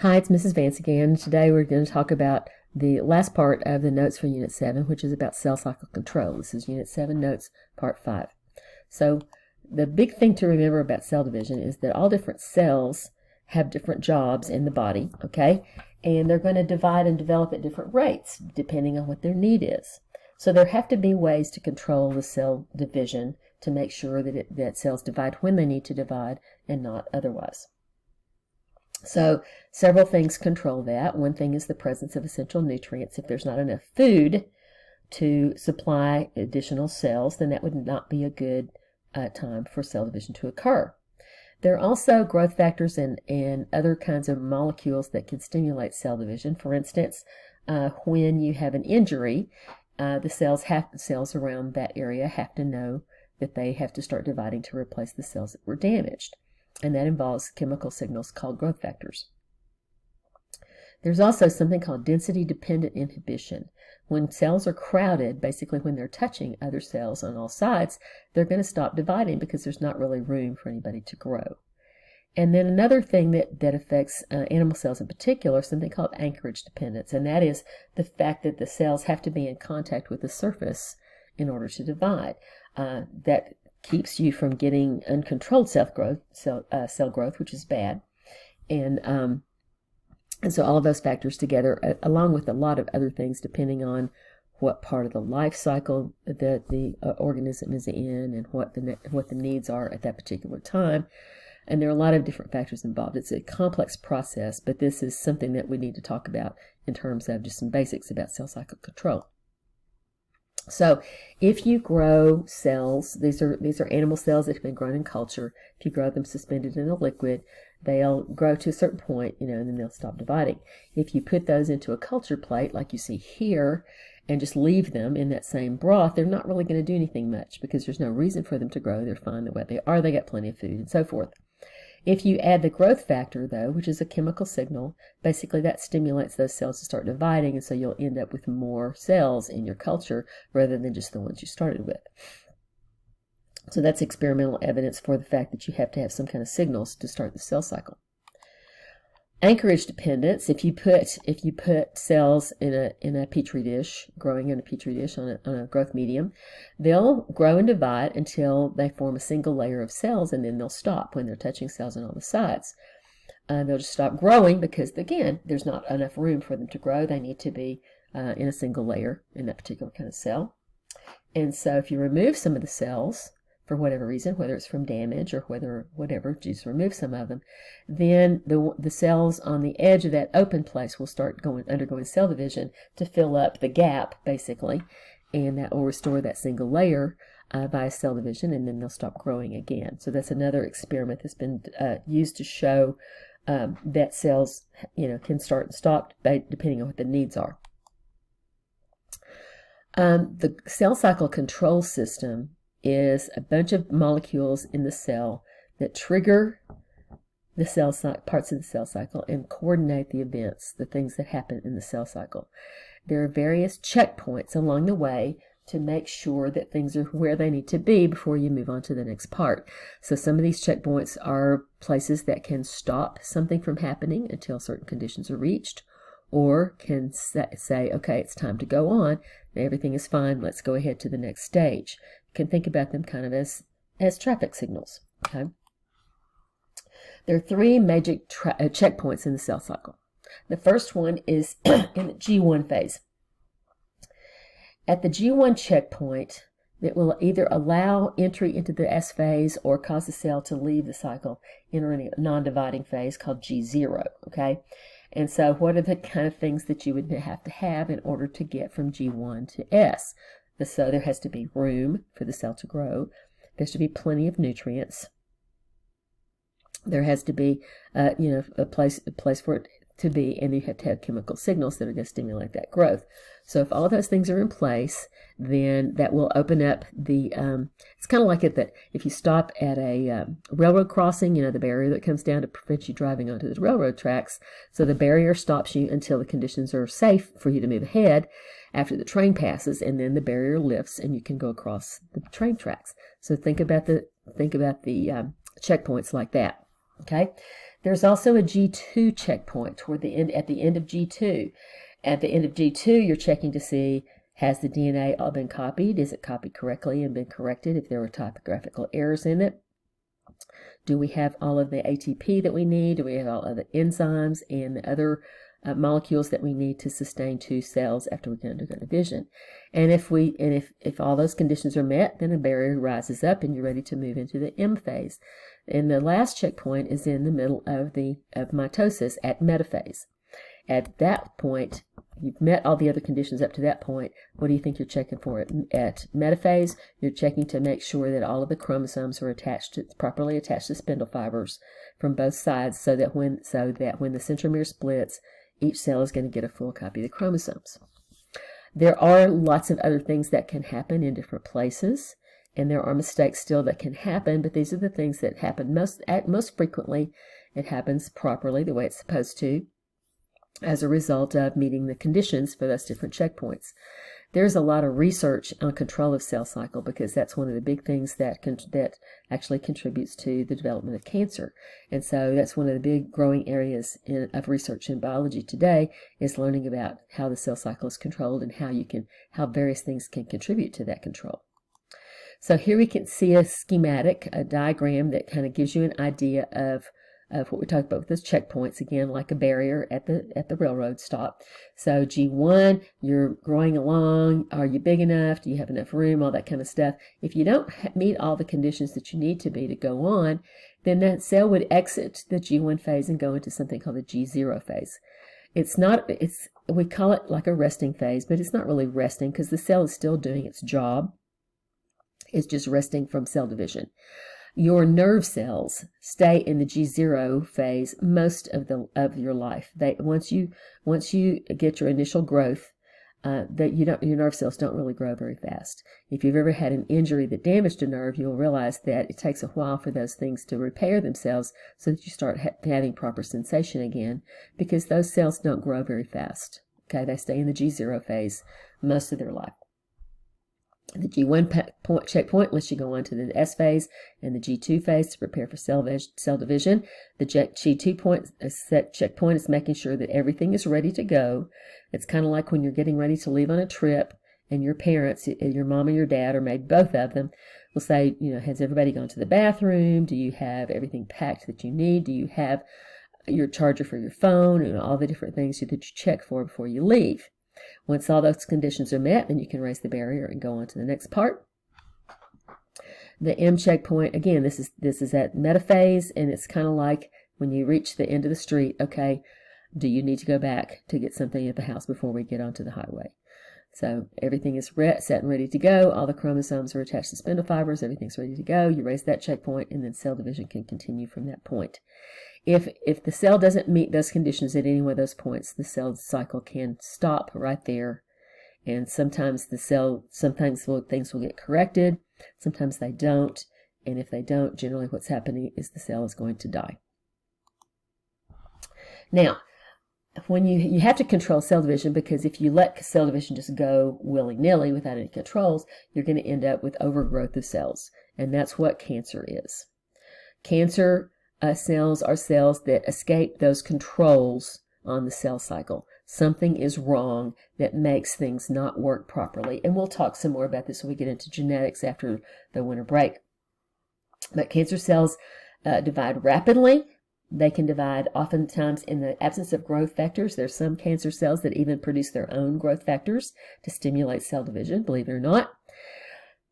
Hi, it's Mrs. Vance again. Today we're going to talk about the last part of the notes for Unit 7, which is about cell cycle control. This is Unit 7 Notes, Part 5. So the big thing to remember about cell division is that all different cells have different jobs in the body, okay? And they're going to divide and develop at different rates, depending on what their need is. So there have to be ways to control the cell division to make sure that cells divide when they need to divide and not otherwise. So several things control that. One thing is the presence of essential nutrients. If there's not enough food to supply additional cells, then that would not be a good time for cell division to occur. There are also growth factors and other kinds of molecules that can stimulate cell division. For instance, when you have an injury, the cells around that area have to know that they have to start dividing to replace the cells that were damaged. And that involves chemical signals called growth factors. There's also something called density-dependent inhibition. When cells are crowded, basically when they're touching other cells on all sides, they're going to stop dividing because there's not really room for anybody to grow. And then another thing that affects animal cells in particular is something called anchorage dependence, and that is the fact that the cells have to be in contact with the surface in order to divide. That keeps you from getting uncontrolled cell growth, which is bad. And so all of those factors together, along with a lot of other things, depending on what part of the life cycle that the organism is in and what the needs are at that particular time. And there are a lot of different factors involved. It's a complex process, but this is something that we need to talk about in terms of just some basics about cell cycle control. So if you grow cells, these are animal cells that have been grown in culture. If you grow them suspended in a liquid, they'll grow to a certain point, and then they'll stop dividing. If you put those into a culture plate, like you see here, and just leave them in that same broth, they're not really going to do anything much because there's no reason for them to grow. They're fine the way they are. They got plenty of food and so forth. If you add the growth factor, though, which is a chemical signal, basically that stimulates those cells to start dividing, and so you'll end up with more cells in your culture rather than just the ones you started with. So that's experimental evidence for the fact that you have to have some kind of signals to start the cell cycle. Anchorage dependence, if you put cells in a petri dish, growing in a petri dish on a growth medium, they'll grow and divide until they form a single layer of cells, and then they'll stop when they're touching cells on all the sides. They'll just stop growing because, again, there's not enough room for them to grow. They need to be in a single layer in that particular kind of cell. And so if you remove some of the cells, for whatever reason, whether it's from damage or whatever, just remove some of them, then the cells on the edge of that open place will start undergoing cell division to fill up the gap, basically, and that will restore that single layer via cell division, and then they'll stop growing again. So that's another experiment that's been used to show that cells, can start and stop depending on what the needs are. The cell cycle control system is a bunch of molecules in the cell that trigger the parts of the cell cycle and coordinate the events, the things that happen in the cell cycle. There are various checkpoints along the way to make sure that things are where they need to be before you move on to the next part. So some of these checkpoints are places that can stop something from happening until certain conditions are reached, or can say, okay, it's time to go on, everything is fine, let's go ahead to the next stage. You can think about them kind of as traffic signals. Okay? There are three major checkpoints in the cell cycle. The first one is in the G1 phase. At the G1 checkpoint, it will either allow entry into the S phase or cause the cell to leave the cycle, entering a non-dividing phase called G0. Okay? And so what are the kind of things that you would have to have in order to get from G1 to S? So there has to be room for the cell to grow. There has to be plenty of nutrients. There has to be, a place for it to be, and you have to have chemical signals that are going to stimulate that growth. So if all of those things are in place, then that will open up the, it's kind of like that if you stop at a railroad crossing, the barrier that comes down to prevent you driving onto the railroad tracks. So the barrier stops you until the conditions are safe for you to move ahead after the train passes, and then the barrier lifts and you can go across the train tracks. So think about the checkpoints like that. Okay. There's also a G2 checkpoint toward the end, at the end of G2. At the end of G2, you're checking to see, has the DNA all been copied? Is it copied correctly and been corrected if there were typographical errors in it? Do we have all of the ATP that we need? Do we have all of the enzymes and the other molecules that we need to sustain 2 cells after we undergo division? And if all those conditions are met, then a barrier rises up and you're ready to move into the M phase. And the last checkpoint is in the middle of mitosis at metaphase. At that point, you've met all the other conditions up to that point. What do you think you're checking for? At metaphase, you're checking to make sure that all of the chromosomes are properly attached to spindle fibers from both sides, so that when the centromere splits, each cell is going to get a full copy of the chromosomes. There are lots of other things that can happen in different places, and there are mistakes still that can happen, but these are the things that happen most frequently. It happens properly, the way it's supposed to, as a result of meeting the conditions for those different checkpoints. There's a lot of research on control of cell cycle, because that's one of the big things that actually contributes to the development of cancer. And so that's one of the big growing areas of research in biology today, is learning about how the cell cycle is controlled and how various things can contribute to that control. So here we can see a schematic, a diagram that kind of gives you an idea of what we talked about with those checkpoints, again, like a barrier at the railroad stop. So G1, you're growing along. Are you big enough? Do you have enough room? All that kind of stuff. If you don't meet all the conditions that you need to be to go on, then that cell would exit the G1 phase and go into something called the G0 phase. We call it like a resting phase, but it's not really resting, because the cell is still doing its job. It's just resting from cell division. Your nerve cells stay in the G0 phase most of your life. Once you get your initial growth, your nerve cells don't really grow very fast. If you've ever had an injury that damaged a nerve, you'll realize that it takes a while for those things to repair themselves, so that you start having proper sensation again, because those cells don't grow very fast. Okay, they stay in the G0 phase most of their life. The G1 checkpoint lets you go on to the S phase and the G2 phase to prepare for cell division. The G2 checkpoint is making sure that everything is ready to go. It's kind of like when you're getting ready to leave on a trip, and your parents, your mom or your dad, or maybe both of them, will say, has everybody gone to the bathroom? Do you have everything packed that you need? Do you have your charger for your phone, and all the different things that you check for before you leave? Once all those conditions are met, then you can raise the barrier and go on to the next part. The M checkpoint, again, this is at metaphase, and it's kind of like when you reach the end of the street. Okay, do you need to go back to get something at the house before we get onto the highway? So everything is set and ready to go. All the chromosomes are attached to spindle fibers. Everything's ready to go. You raise that checkpoint, and then cell division can continue from that point. If the cell doesn't meet those conditions at any one of those points, the cell cycle can stop right there. And sometimes things will get corrected, sometimes they don't. And if they don't, generally what's happening is the cell is going to die. Now, when you have to control cell division, because if you let cell division just go willy-nilly without any controls, you're going to end up with overgrowth of cells. And that's what cancer is. Cancer cells are cells that escape those controls on the cell cycle. Something is wrong that makes things not work properly. And we'll talk some more about this when we get into genetics after the winter break. But cancer cells divide rapidly. They can divide oftentimes in the absence of growth factors. There's some cancer cells that even produce their own growth factors to stimulate cell division, believe it or not.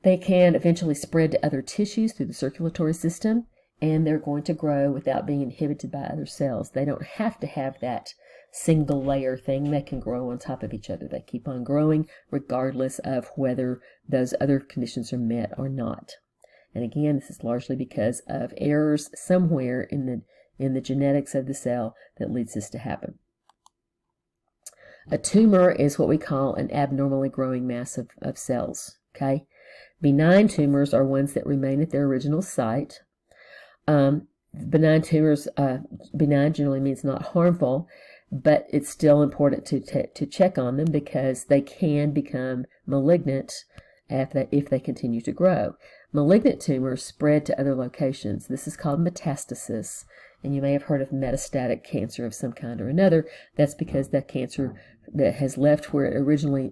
They can eventually spread to other tissues through the circulatory system, and they're going to grow without being inhibited by other cells. They don't have to have that single layer thing. They can grow on top of each other. They keep on growing regardless of whether those other conditions are met or not. And again, this is largely because of errors somewhere in the genetics of the cell that leads this to happen. A tumor is what we call an abnormally growing mass of cells. Okay? Benign tumors are ones that remain at their original site. Benign tumors, benign generally means not harmful, but it's still important to check on them, because they can become malignant if they continue to grow. Malignant tumors spread to other locations. This is called metastasis, And you may have heard of metastatic cancer of some kind or another. That's because that cancer that has left where it originally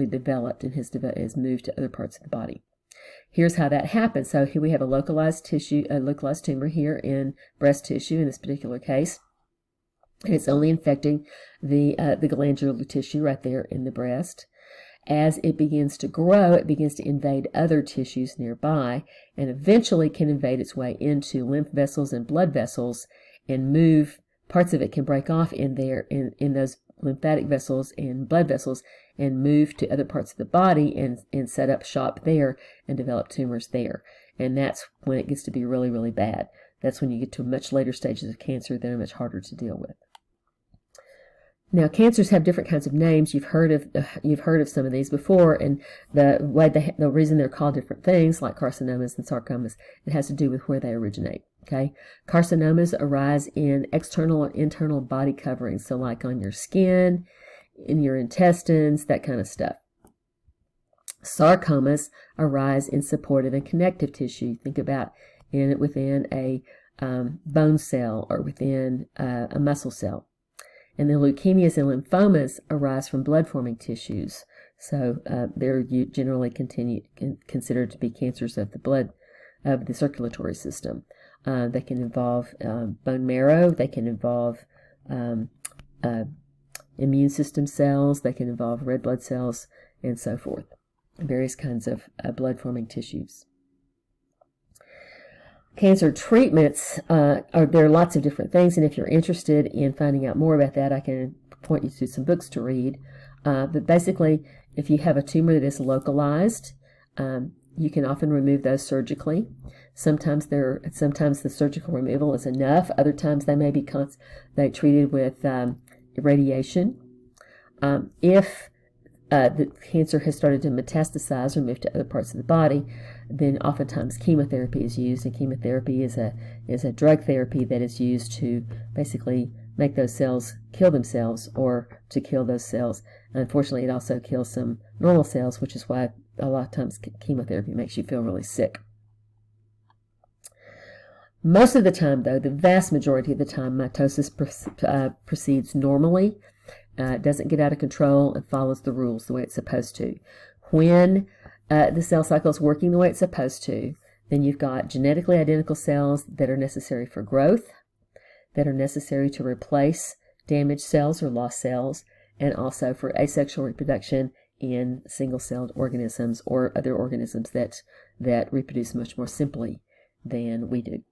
developed and has moved to other parts of the body. Here's how that happens. So here we have a localized tumor here in breast tissue in this particular case. And it's only infecting the glandular tissue right there in the breast. As it begins to grow, it begins to invade other tissues nearby and eventually can invade its way into lymph vessels and blood vessels and move. Parts of it can break off in there in those lymphatic vessels and blood vessels and move to other parts of the body and set up shop there and develop tumors there. And that's when it gets to be really, really bad. That's when you get to much later stages of cancer that are much harder to deal with. Now, cancers have different kinds of names. You've heard of some of these before, and the reason they're called different things, like carcinomas and sarcomas, it has to do with where they originate. Okay, carcinomas arise in external and internal body coverings, so like on your skin, in your intestines, that kind of stuff. Sarcomas arise in supportive and connective tissue. Think about within a bone cell or within a muscle cell. And the leukemias and lymphomas arise from blood-forming tissues. So they're generally considered to be cancers of the blood, of the circulatory system. They can involve bone marrow. They can involve immune system cells. They can involve red blood cells, and so forth. Various kinds of blood-forming tissues. Cancer treatments, there are lots of different things, and if you're interested in finding out more about that, I can point you to some books to read. But basically, if you have a tumor that is localized, you can often remove those surgically. Sometimes the surgical removal is enough. Other times they may be treated with radiation. If the cancer has started to metastasize or move to other parts of the body, then oftentimes chemotherapy is used, and chemotherapy is a drug therapy that is used to basically make those cells kill themselves or to kill those cells. Unfortunately, it also kills some normal cells, which is why a lot of times chemotherapy makes you feel really sick. Most of the time, though, the vast majority of the time, mitosis proceeds normally. It doesn't get out of control and follows the rules the way it's supposed to. When the cell cycle is working the way it's supposed to, then you've got genetically identical cells that are necessary for growth, that are necessary to replace damaged cells or lost cells, and also for asexual reproduction in single-celled organisms or other organisms that reproduce much more simply than we do.